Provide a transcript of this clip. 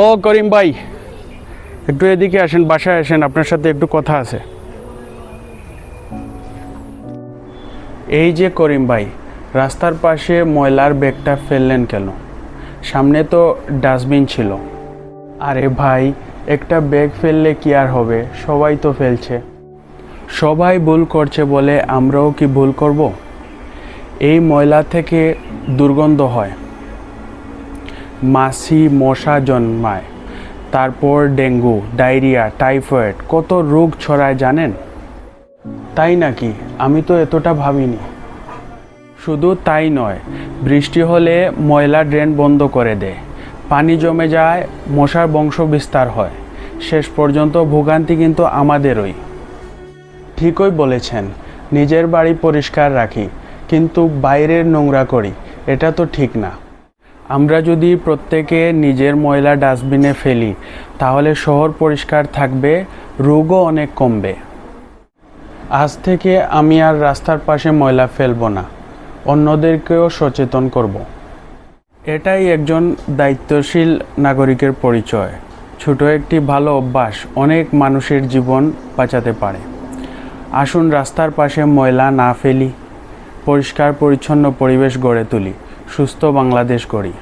ও করিম ভাই, একটু এদিকে আসেন, বাসায় আসেন, আপনার সাথে একটু কথা আছে। এই যে করিম ভাই, রাস্তার পাশে ময়লার ব্যাগটা ফেললেন কেন? সামনে তো ডাস্টবিন ছিল। আরে ভাই, একটা ব্যাগ ফেললে কি আর হবে, সবাই তো ফেলছে। সবাই ভুল করছে বলে আমরাও কি ভুল করব? এই ময়লা থেকে দুর্গন্ধ হয়, মাছি মশা জন্মায়, তারপর ডেঙ্গু, ডায়রিয়া, টাইফয়েড, কত রোগ ছড়ায় জানেন? তাই নাকি? আমি তো এতটা ভাবিনি। শুধু তাই নয়, বৃষ্টি হলে ময়লা ড্রেন বন্ধ করে দেয়, পানি জমে যায়, মশার বংশ বিস্তার হয়, শেষ পর্যন্ত ভোগান্তি কিন্তু আমাদেরই। ঠিকই বলেছেন, নিজের বাড়ি পরিষ্কার রাখি কিন্তু বাইরের নোংরা করি, এটা তো ঠিক না। আমরা যদি প্রত্যেকে নিজের ময়লা ডাস্টবিনে ফেলি, তাহলে শহর পরিষ্কার থাকবে, রোগও অনেক কমবে। আজ থেকে আমি আর রাস্তার পাশে ময়লা ফেলবো না, অন্যদেরকেও সচেতন করব। এটাই একজন দায়িত্বশীল নাগরিকের পরিচয়। ছোট একটি ভালো অভ্যাস অনেক মানুষের জীবন বাঁচাতে পারে। আসুন রাস্তার পাশে ময়লা না ফেলি, পরিষ্কার পরিচ্ছন্ন পরিবেশ গড়ে তুলি, সুস্থ বাংলাদেশ গড়ি।